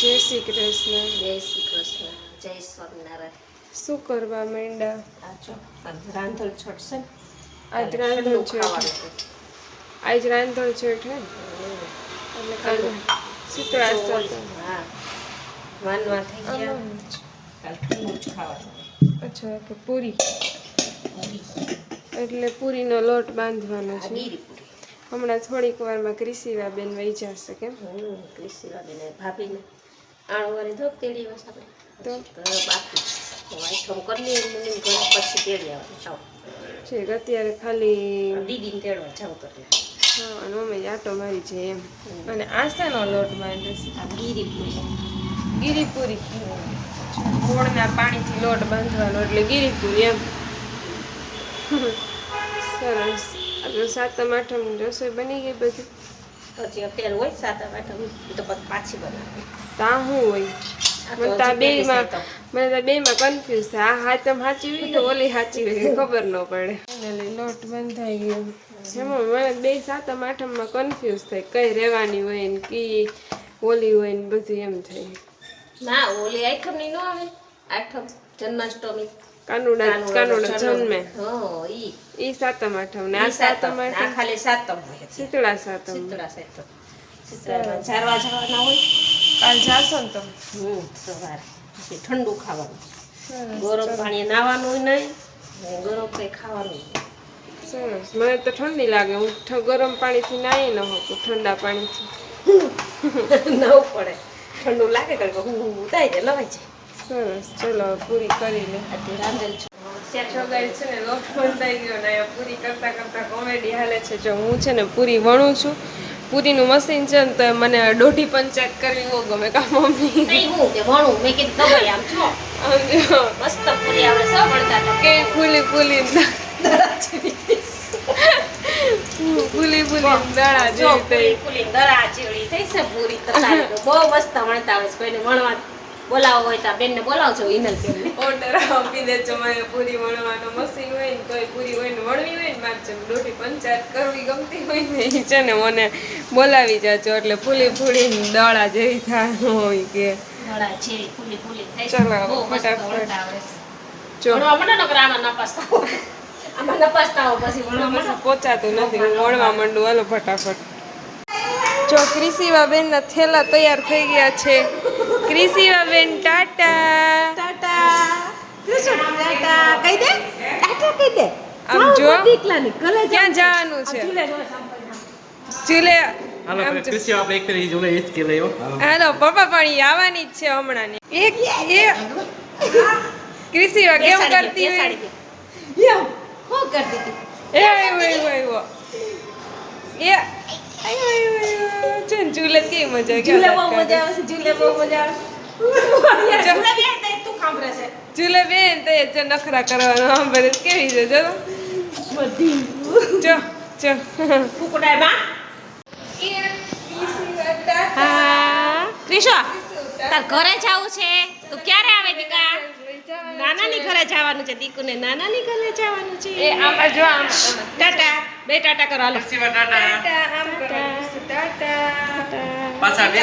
જય શ્રી કૃષ્ણ. જય શ્રી કૃષ્ણ. જય સ્વામિનારાયણ. શું કરવા માંડ્યા? આ જો રાંધણ છોડશે ને આજ રાંધણ છઠ. આજ રાંધણ છઠ હે એટલે કાલે શીતળા સાતમ. હા માનવા થઈ ગયા. કાલ ઠંડુ જ ખાવાનું. અચ્છા કે પૂરી એટલે પૂરીનો લોટ બાંધવાનો છે. હમણાં થોડીક વારમાં ક્રિશિવાબેન વહી જશે કેમ? ક્રિશિવાબેન ભાભીને આણુવાળી ધોક તેડી આવશે આપણે તો બાકી આઈટમ કરી લઈએ ઘર પછી તેડી આવવાનું જાઓ ઠીક. અત્યારે ખાલી દીદીને તેડવા જાવ તો હા અને મમ્મી આટો મારી છે એમ. અને આશાનો લોટ બાંધે છે. આ ગીરીપુરી ગીરીપુરી ગોળના પાણીથી લોટ બાંધવાનો એટલે ગીરીપુરી એમ. સરસ. આપણે સાતમ આઠમની રસોઈ બની ગઈ બધી? પછી અત્યારે હોય સાતમ આઠમ તો પછી પાછી બનાવે. તા શું હોય? મને તો બેમાં કન્ફ્યુઝ થાય. આ હાથમ સાચી હોય કે ઓલી સાચી હોય ખબર ન પડે. લોટ બંધાઈ ગયો એમાં મને બે સાતમ આઠમમાં કન્ફ્યુઝ થાય કઈ રહેવાની હોય ને કી ઓલી હોય ને બધું એમ થાય. ના ઓલી આઠમની ન આવે. આઠમ જન્માષ્ટમી કાનુડા જન્મે ઈ સાતમ આઠમ ને આ સાતમ આઠમ ખાલી સાતમ હોય. શીતળા સાતમ. શીતળા ચારવા જવાના હોય. કાલ જાશો ને તમે? સવારે પછી ઠંડુ ખાવાનું. ગરમ પાણી નાવાનું નહીં ગરમ કંઈ ખાવાનું. સરસ. મને તો ઠંડી લાગે. હું ગરમ પાણીથી નાહી ન હોતું ઠંડા પાણીથી નવું પડે. ઠંડુ લાગે કારણ કે હું ઉતારી દે લવાઈ જાય. સરસ. ચલો પૂરી કરી લે. રાંધેલ છોગાઈ છે ને લોટ બંધાઈ ગયો ને પૂરી કરતા કરતા કોમેડી હાલે છે. જો હું છે ને પૂરી વણું છું. પૂરીનું મશીન છે ને તો મને દોઢી પંચાયત કરવી બહુ ગમે. કા મમ્મી નહીં હું કે વણું મેં કીધું દબાઈ આમ છો મસ્ત પૂરી આપણે સૌ વણતા હતા કે ફૂલી ફૂલી દડા જેવી ફૂલી દરા જેવડી થઈ છે પૂરી તો બહુ મસ્ત વણતા હોય. કોઈને વણવા બોલાવો હોય તો બેનને બોલાવજો. ઇનલ બેનને ઓર્ડર આપી દેજો. મારે પૂરી વણવાનું મશીન હોય ને તોય પૂરી હોય ને વણવી હોય ને મારે છે દોઢી પંચાયત કરવી ગમતી હોય ને એ છે ને મને બોલાવી જાજો એટલે ફૂલી ફૂલી દડા જેવી થાય હોય કે દડા જેવી ફૂલી ફૂલી થઈ. ચલો ફટાફટ જો મને નકરામાં નપાસતા આમાં નપાસતા પછી વણવા પહોંચાતું નથી. હું વણવા માંડું. હાલો ફટાફટ. જો ક્રિશિવાબેન ના થેલા તૈયાર થઈ ગયા છે. ક્રિશિવાબેન ટાટા ટાટા ટાટા કહી દે. ટાટા કહી દે. આમ જો ક્યાં જવાનું છે? ચૂલે. હાલો પપ્પા પણ ઈ આવવાની જ છે હમણાં ની. એક ક્રિશિવા કેમ કરતી હોય? હું કરતી હતી એ આવ્યો ચૂલે કેવી મજા ઝૂલે બહુ મજા આવે છે. ઝૂલે બહુ મજા આવે છે. ઝૂલે બે તું કામરે છે. ચૂલે બેન તો જે નખરા કરવાનો સાંભળે કેવી છે જો બધી જો કુકડાય બા હા ક્રિશા તાર ઘરે જાવું છે તો ક્યારે આવે દીકા? નાનાની ઘરે જવાનું છે. દીકુને નાનાની ઘરે જવાનું છે. એ આમાં જો આમ ટાટા બે ટાટા કરો હાલો. ટાટા આમ કરો ટાટા પાછા 20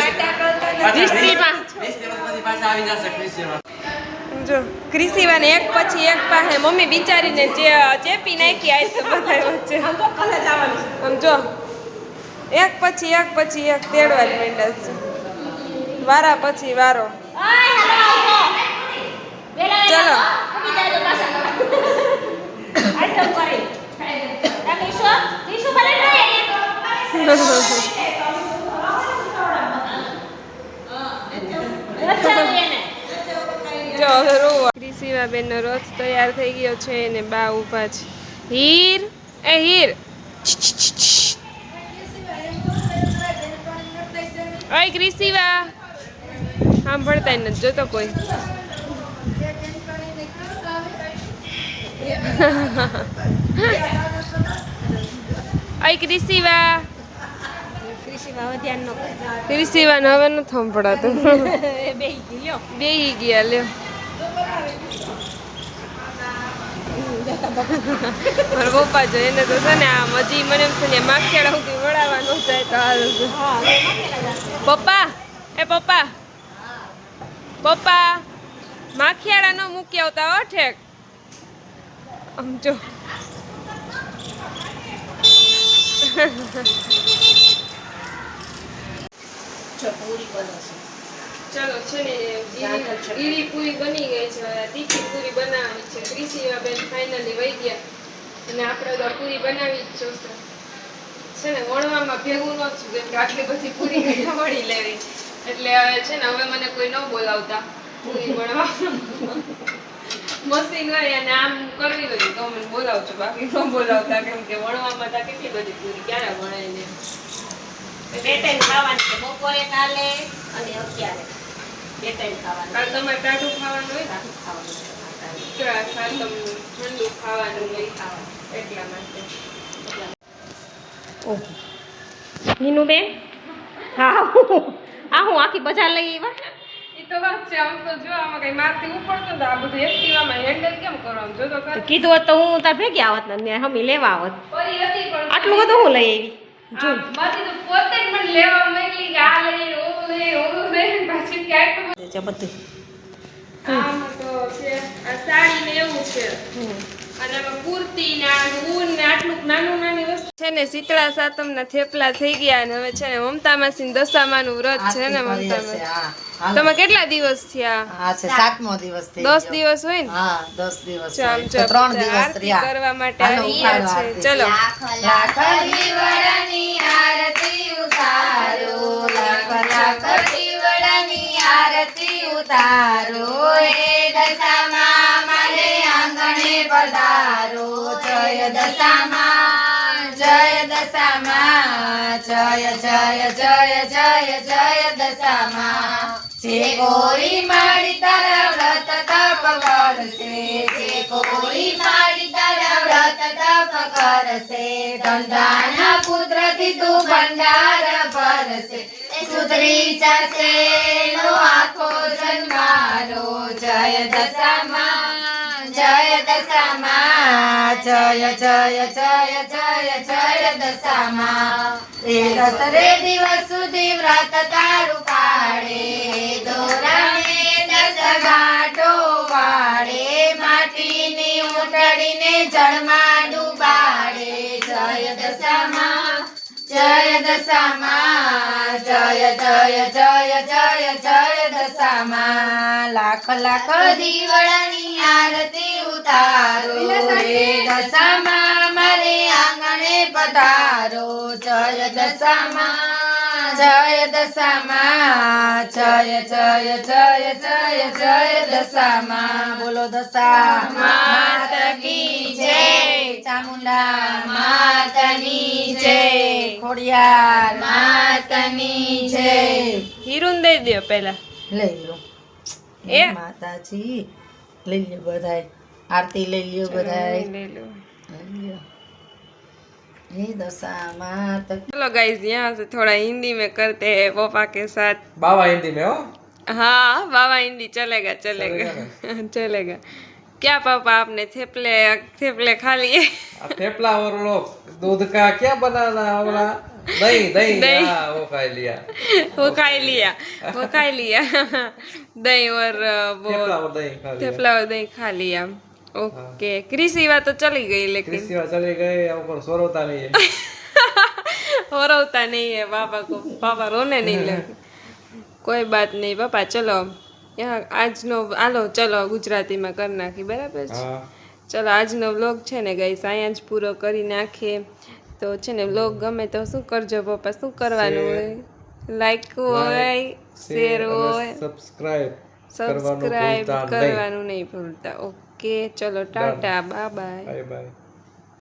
પાછા આવી જશે ક્રિશિવા. જો ક્રિશિવાને એક પછી એક પાસે મમ્મી બિચારીને જે ચેપી નાખી આવી છે બધા વચ્ચે. આમ તો કલે જવાનું છે. આમ જો એક પછી એક તેડવા જ માંડ્યા છે. વારા પછી વારો. ચલો જો ક્રિશિવાબેન નો રથ તૈયાર થઈ ગયો છે ને બા ઉભા છે. હીર એ હીર ઓય ક્રિશિવા સાંભળતા નથી જોતો કોઈ. ઓય ક્રિશિવા ક્રિશિવાને હવે નથી સંભળાતું. બેહી ગયા લ્યો. મારા પપ્પા જો એને તો છે ને આમ હજી મને એમ છે ને માખેડા સુધી વળાવવા ન જાય તો હાલ. પપ્પા એ પપ્પા પપ્પા માખિયાળા નો મૂકી આવતા હો ઠેક આમ જો ચાલો છે ને ઈડી પૂરી બની ગઈ છે તીખી પૂરી બનાવવાની છે ક્રિશિયા બેન ફાઇનલી વહી ગયા અને આપણે તો પૂરી બનાવી જ જોશે છે ને વણવામાં ભેગું ન છું કેમ કે આટલી બધી પૂરી વણી લેવી એટલે હવે છે ને હવે મને કોઈ ન બોલાવતા પૂરી વણવા મશીન હોય અને આમ કરવી હોય તો મને બોલાવજો બાકી ન બોલાવતા કેમ કે વણવામાં તો કેટલી બધી પૂરી ક્યારે વણાય ને બે ટાઈમ ખાવાની છે બપોરે કાલે અને અત્યારે બે ટાઈમ ખાવાની કાલ તમારે ટાઢું ખાવાનું હોય ટાઢું ખાવાનું છે. ઠંડુ ખાવાનું હોય એટલા માટે ઓહો નીનુબેન હા હું આખી બજાર લઈ આવ્યા ઈ તો વાત છે આમ તો જો આમાં કઈ મારથી ઉપડતો તો આ બધું એક્ટિવામાં હેન્ડલ કેમ કરવાનું જો તો કર કીધું હોત તો હું તાર ભેગી આવત ને હમી લેવા આવત પરી હતી પણ આટલું બધું હું લઈ આવી બાકી તો પોતે જ મને લેવા મોકલી કે આ લઈ ઓલું લઈ પાછી કે આટલું છે બધું આમાં તો છે આ સાડી ને એવું છે અને આમાં કુર્તી ને આ ઊન ને આટલું નાની વસ્તુ છે ને શીતળા સાતમના થેપલા થઈ ગયા અને હવે છે ને મમતા માસી દશામાનું વ્રત છે ને મમતા માસી તમે કેટલા દિવસ થયા આ છે 7મો દિવસ થઈ 10 દિવસ હોય ને હા 10 દિવસ ચામ તો 3 દિવસ આરતી રહ્યા કરવા માટે હાલો, આવી ગયા ઉપાડો છે ચલો લાખ દીવડાની આરતી ઉતારો લાખ લાખ દીવડાની આરતી ઉતારો એ દશામાં મારે આંગણે પધારો જય દશામાં જય દશામાં જય જય જય જય જય દશામાં જે કોઈ મારી તારા વ્રત તપ કરશે જે કોઈ મારી તારા વ્રત તપ કરશે ધંધાના પુત્રથી તું ભંડાર ભરશે સુધરી જશે નો આખો જન્મારો જય દશામાં જય દશામાં જય જય જય જય જય દશામાં એ દસરે દિવસ સુધી વ્રત તારું પાડે દોરાને દસ ગાંઠો વાળે માટીની ઉટડીને જળમાં ડૂબાડે જય દશામાં જય દશામાં જય જય જય જય જય દશામાં લાખ લાખ દીવડાની આરતી ઉતારો રે દશામાં મારે આંગણે પધારો જય દશામાં જય દશામાં જય જય જય જય જય દશામાં બોલો દશા માત કી જય ચામુંડા માતની જય ખોડિયાર માતની જય હીરું દઈ દો પહેલા લઈ લો એ માતાજી લઈ લ્યો બધાય આરતી લઈ લ્યો બધાય ले लो લઈ લ્યો हे दशा मात चलो गाइस यहाँ से थोड़ा हिंदी में करते हैं पापा के साथ बाबा हिंदी में हो हाँ बाबा हिंदी चलेगा चलेगा क्या पापा आपने थेपले थेपले खा लिए अब थेपला और लोग दूध का क्या बनाना वाला दही दही दही। हाँ वो खा लिया वो खाई लिया दही और वो थेपला और दही खा लिया थेपला और दही खा लिया ओके कृषि बात तो चली गई लेकिन कृषि में चले गए अब ऊपर सोरता नहीं है हो रोता नहीं है पापा को पापा रोने नहीं लगे कोई बात नहीं पापा चलो यहाँ આજનો આલો ચલો ગુજરાતીમાં કરી નાખી બરાબર છે हाँ ચલો આજનો વ્લોગ છે ને ગાઈસ અહીંયા જ પૂરો કરી નાખીએ તો છે ને વ્લોગ ગમે તો શું કરજો પપ્પા શું કરવાનું હોય લાઈક હોય શેર હોય सब्सक्राइब સબસ્ક્રાઇબ કરવાનું નહીં ભૂલતા ઓકે ચલો tata bye bye bye bye